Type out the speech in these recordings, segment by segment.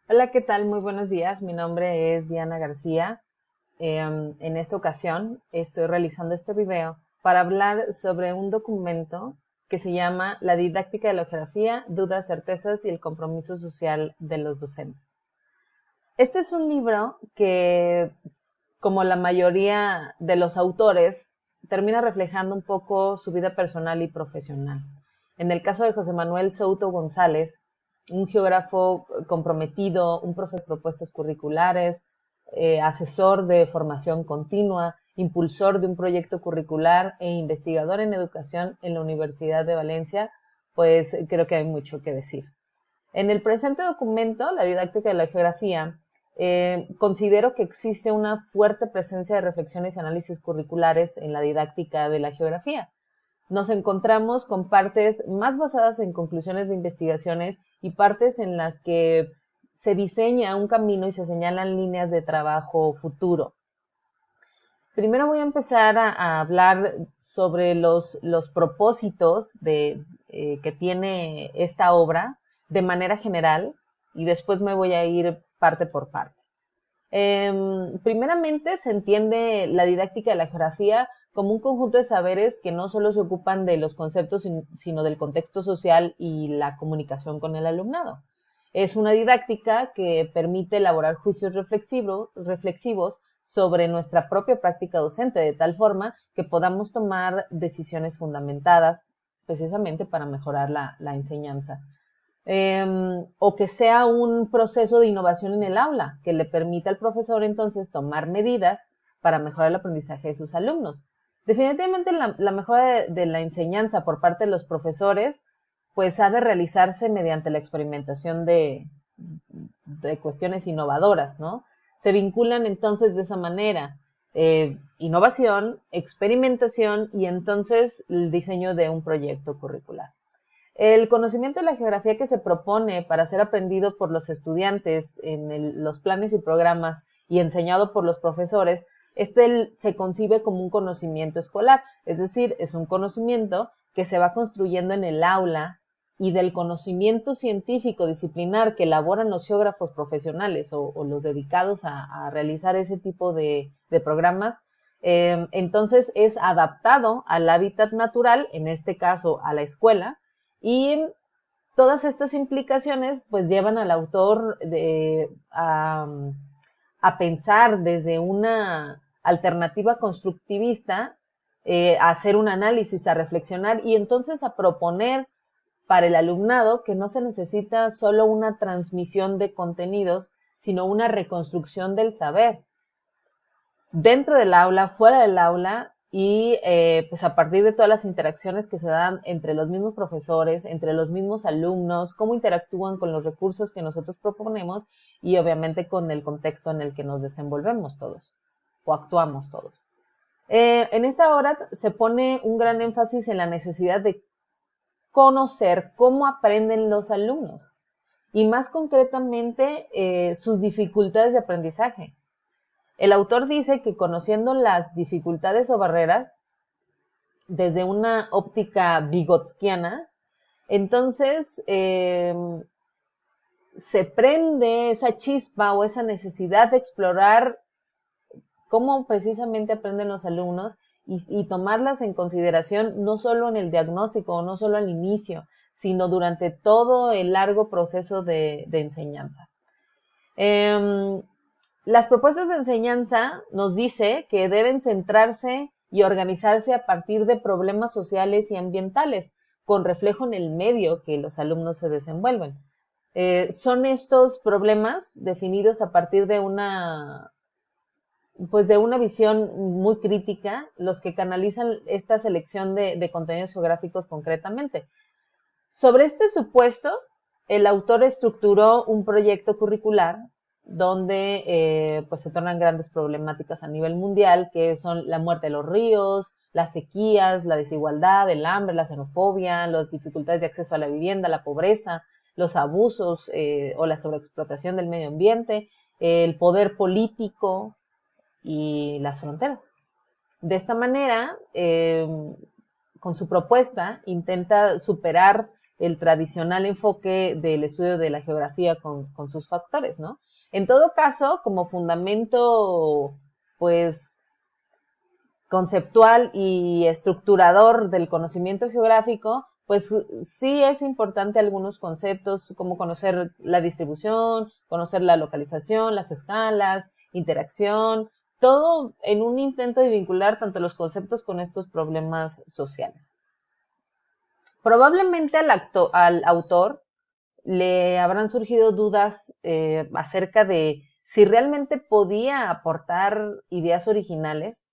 Hola, ¿qué tal? Muy buenos días. Mi nombre es Diana García. En esta ocasión estoy realizando este video para hablar sobre un documento que se llama La didáctica de la geografía, dudas, certezas y el compromiso social de los docentes. Este es un libro que, como la mayoría de los autores, termina reflejando un poco su vida personal y profesional. En el caso de José Manuel Souto González, un geógrafo comprometido, un profesor de propuestas curriculares, asesor de formación continua, impulsor de un proyecto curricular e investigador en educación en la Universidad de Valencia, pues creo que hay mucho que decir. En el presente documento, la didáctica de la geografía, considero que existe una fuerte presencia de reflexiones y análisis curriculares en la didáctica de la geografía. Nos encontramos con partes más basadas en conclusiones de investigaciones y partes en las que se diseña un camino y se señalan líneas de trabajo futuro. Primero voy a empezar a hablar sobre los propósitos que tiene esta obra de manera general y después me voy a ir parte por parte. Primeramente se entiende la didáctica de la geografía como un conjunto de saberes que no solo se ocupan de los conceptos, sino del contexto social y la comunicación con el alumnado. Es una didáctica que permite elaborar juicios reflexivos sobre nuestra propia práctica docente, de tal forma que podamos tomar decisiones fundamentadas precisamente para mejorar la enseñanza. O que sea un proceso de innovación en el aula, que le permita al profesor entonces tomar medidas para mejorar el aprendizaje de sus alumnos. Definitivamente la mejora de la enseñanza por parte de los profesores pues ha de realizarse mediante la experimentación de cuestiones innovadoras, ¿no? Se vinculan entonces de esa manera innovación, experimentación y entonces el diseño de un proyecto curricular. El conocimiento de la geografía que se propone para ser aprendido por los estudiantes en los planes y programas y enseñado por los profesores, se concibe como un conocimiento escolar, es decir, es un conocimiento que se va construyendo en el aula y del conocimiento científico disciplinar que elaboran los geógrafos profesionales o los dedicados a realizar ese tipo de programas, entonces es adaptado al hábitat natural, en este caso a la escuela, y todas estas implicaciones pues llevan al autor a pensar desde una alternativa constructivista, a hacer un análisis, a reflexionar y entonces a proponer para el alumnado que no se necesita solo una transmisión de contenidos, sino una reconstrucción del saber dentro del aula, fuera del aula y pues a partir de todas las interacciones que se dan entre los mismos profesores, entre los mismos alumnos, cómo interactúan con los recursos que nosotros proponemos y obviamente con el contexto en el que nos desenvolvemos todos o actuamos todos. En esta hora se pone un gran énfasis en la necesidad de conocer cómo aprenden los alumnos y más concretamente sus dificultades de aprendizaje. El autor dice que conociendo las dificultades o barreras desde una óptica vygotskiana, entonces se prende esa chispa o esa necesidad de explorar cómo precisamente aprenden los alumnos y tomarlas en consideración no solo en el diagnóstico, no solo al inicio, sino durante todo el largo proceso de enseñanza. Las propuestas de enseñanza nos dice que deben centrarse y organizarse a partir de problemas sociales y ambientales, con reflejo en el medio que los alumnos se desenvuelven. Son estos problemas definidos a partir de una visión muy crítica los que canalizan esta selección de contenidos geográficos concretamente. Sobre este supuesto, el autor estructuró un proyecto curricular donde pues se tornan grandes problemáticas a nivel mundial, que son la muerte de los ríos, las sequías, la desigualdad, el hambre, la xenofobia, las dificultades de acceso a la vivienda, la pobreza, los abusos o la sobreexplotación del medio ambiente, el poder político y las fronteras. De esta manera, con su propuesta, intenta superar el tradicional enfoque del estudio de la geografía con sus factores, ¿no? En todo caso, como fundamento, pues, conceptual y estructurador del conocimiento geográfico, pues sí es importante algunos conceptos como conocer la distribución, conocer la localización, las escalas, interacción, todo en un intento de vincular tanto los conceptos con estos problemas sociales. Probablemente al autor le habrán surgido dudas acerca de si realmente podía aportar ideas originales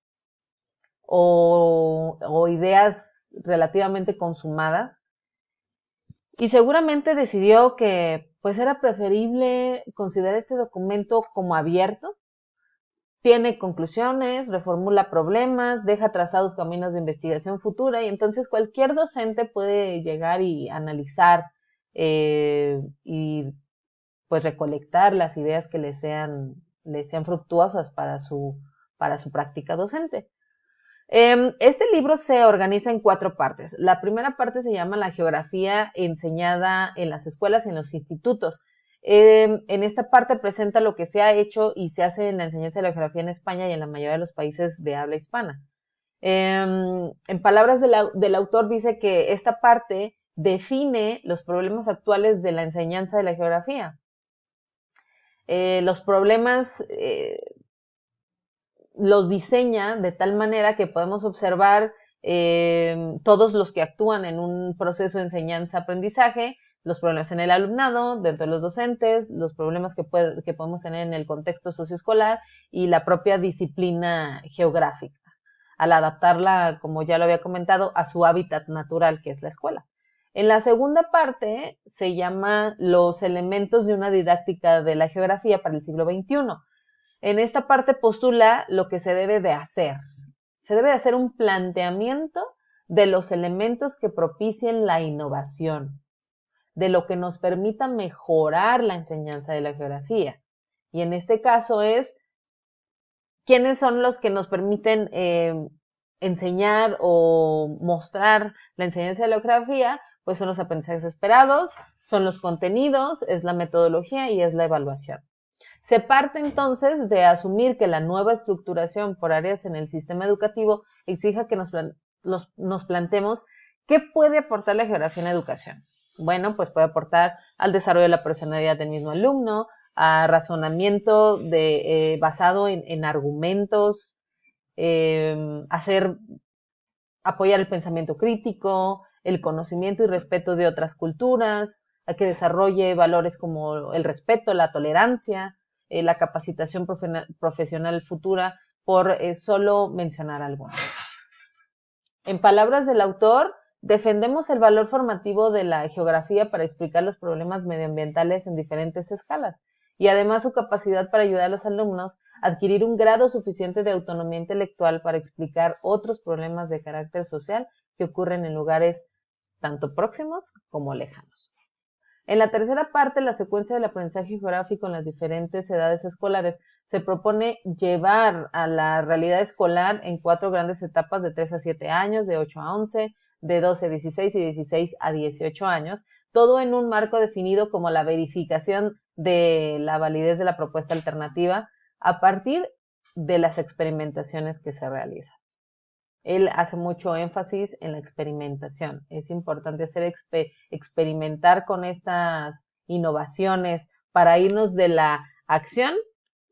o ideas relativamente consumadas, y seguramente decidió que pues era preferible considerar este documento como abierto. Tiene conclusiones, reformula problemas, deja trazados caminos de investigación futura, y entonces cualquier docente puede llegar y analizar y pues recolectar las ideas que le sean fructuosas para su práctica docente. Este libro se organiza en 4 partes. La primera parte se llama La geografía enseñada en las escuelas y en los institutos. En esta parte presenta lo que se ha hecho y se hace en la enseñanza de la geografía en España y en la mayoría de los países de habla hispana. En palabras del autor dice que esta parte define los problemas actuales de la enseñanza de la geografía. Los problemas los diseña de tal manera que podemos observar todos los que actúan en un proceso de enseñanza-aprendizaje, los problemas en el alumnado, dentro de los docentes, los problemas que podemos tener en el contexto socioescolar y la propia disciplina geográfica, al adaptarla, como ya lo había comentado, a su hábitat natural, que es la escuela. En la segunda parte se llama Los elementos de una didáctica de la geografía para el siglo XXI. En esta parte postula lo que se debe de hacer. Se debe de hacer un planteamiento de los elementos que propicien la innovación, de lo que nos permita mejorar la enseñanza de la geografía. Y en este caso es, ¿quiénes son los que nos permiten enseñar o mostrar la enseñanza de la geografía? Pues son los aprendizajes esperados, son los contenidos, es la metodología y es la evaluación. Se parte entonces de asumir que la nueva estructuración por áreas en el sistema educativo exija que nos planteemos qué puede aportar la geografía en la educación. Bueno, pues puede aportar al desarrollo de la personalidad del mismo alumno, a razonamiento basado en argumentos, apoyar el pensamiento crítico, el conocimiento y respeto de otras culturas, a que desarrolle valores como el respeto, la tolerancia, la capacitación profesional futura, por solo mencionar algunos. En palabras del autor, defendemos el valor formativo de la geografía para explicar los problemas medioambientales en diferentes escalas y además su capacidad para ayudar a los alumnos a adquirir un grado suficiente de autonomía intelectual para explicar otros problemas de carácter social que ocurren en lugares tanto próximos como lejanos. En la tercera parte, la secuencia del aprendizaje geográfico en las diferentes edades escolares, se propone llevar a la realidad escolar en 4 grandes etapas de 3 a 7 años, de 8 a 11, de 12 a 16 y 16 a 18 años, todo en un marco definido como la verificación de la validez de la propuesta alternativa a partir de las experimentaciones que se realizan. Él hace mucho énfasis en la experimentación. Es importante hacer experimentar con estas innovaciones para irnos de la acción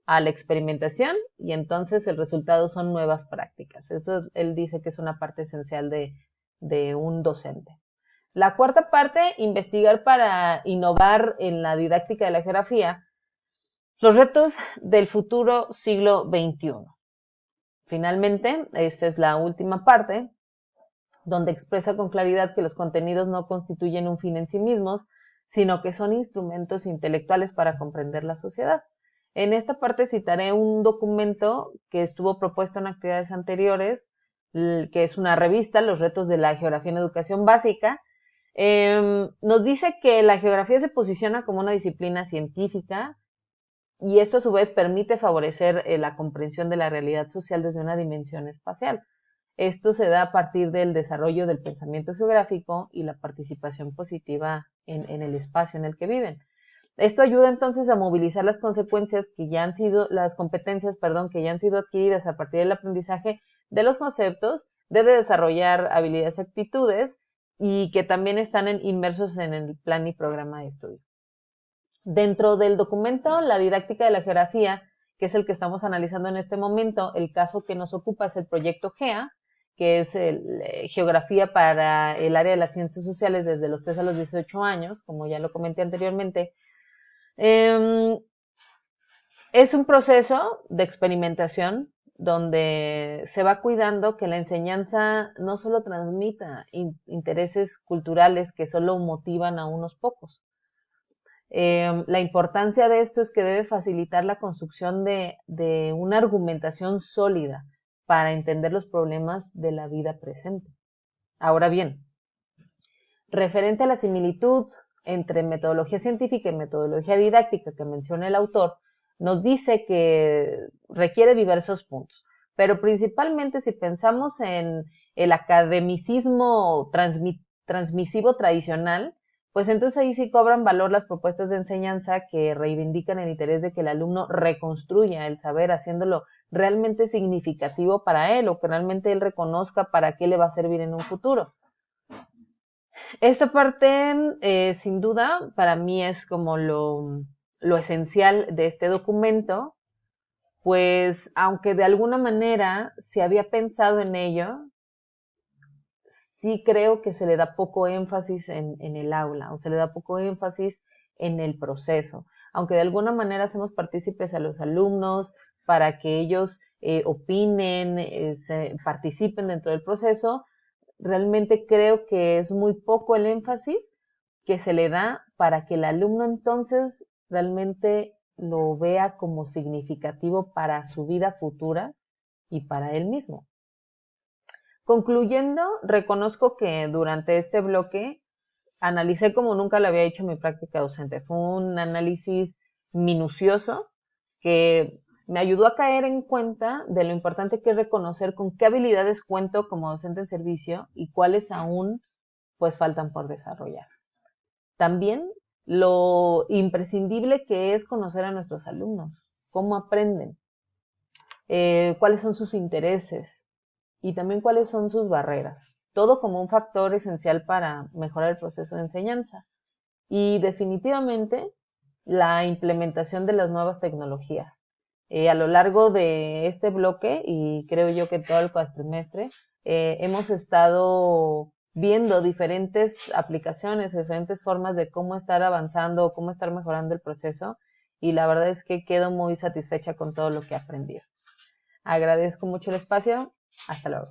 a la experimentación y entonces el resultado son nuevas prácticas. Eso él dice que es una parte esencial de un docente. La cuarta parte, investigar para innovar en la didáctica de la geografía, los retos del futuro siglo XXI. Finalmente, esta es la última parte, donde expresa con claridad que los contenidos no constituyen un fin en sí mismos, sino que son instrumentos intelectuales para comprender la sociedad. En esta parte citaré un documento que estuvo propuesto en actividades anteriores, que es una revista, Los retos de la geografía en educación básica. Nos dice que la geografía se posiciona como una disciplina científica, y esto a su vez permite favorecer la comprensión de la realidad social desde una dimensión espacial. Esto se da a partir del desarrollo del pensamiento geográfico y la participación positiva en el espacio en el que viven. Esto ayuda entonces a movilizar las consecuencias que ya han sido, las competencias, perdón, que ya han sido adquiridas a partir del aprendizaje de los conceptos, debe desarrollar habilidades y actitudes y que también están inmersos en el plan y programa de estudio. Dentro del documento, la didáctica de la geografía, que es el que estamos analizando en este momento, el caso que nos ocupa es el proyecto GEA, que es Geografía para el área de las ciencias sociales desde los 3 a los 18 años, como ya lo comenté anteriormente. Es un proceso de experimentación donde se va cuidando que la enseñanza no solo transmita intereses culturales que solo motivan a unos pocos. La importancia de esto es que debe facilitar la construcción de una argumentación sólida para entender los problemas de la vida presente. Ahora bien, referente a la similitud entre metodología científica y metodología didáctica que menciona el autor, nos dice que requiere diversos puntos, pero principalmente si pensamos en el academicismo transmisivo tradicional, pues entonces ahí sí cobran valor las propuestas de enseñanza que reivindican el interés de que el alumno reconstruya el saber, haciéndolo realmente significativo para él o que realmente él reconozca para qué le va a servir en un futuro. Esta parte, sin duda, para mí es como lo esencial de este documento, pues aunque de alguna manera se había pensado en ello, sí creo que se le da poco énfasis en el aula o se le da poco énfasis en el proceso. Aunque de alguna manera hacemos partícipes a los alumnos para que ellos opinen, participen dentro del proceso, realmente creo que es muy poco el énfasis que se le da para que el alumno entonces realmente lo vea como significativo para su vida futura y para él mismo. Concluyendo, reconozco que durante este bloque analicé como nunca lo había hecho en mi práctica docente. Fue un análisis minucioso que me ayudó a caer en cuenta de lo importante que es reconocer con qué habilidades cuento como docente en servicio y cuáles aún pues faltan por desarrollar. También lo imprescindible que es conocer a nuestros alumnos, cómo aprenden, cuáles son sus intereses y también cuáles son sus barreras. Todo como un factor esencial para mejorar el proceso de enseñanza. Y definitivamente la implementación de las nuevas tecnologías. A lo largo de este bloque, y creo yo que todo el cuatrimestre, hemos estado viendo diferentes aplicaciones, diferentes formas de cómo estar avanzando, cómo estar mejorando el proceso, y la verdad es que quedo muy satisfecha con todo lo que he aprendido. Agradezco mucho el espacio. Hasta luego.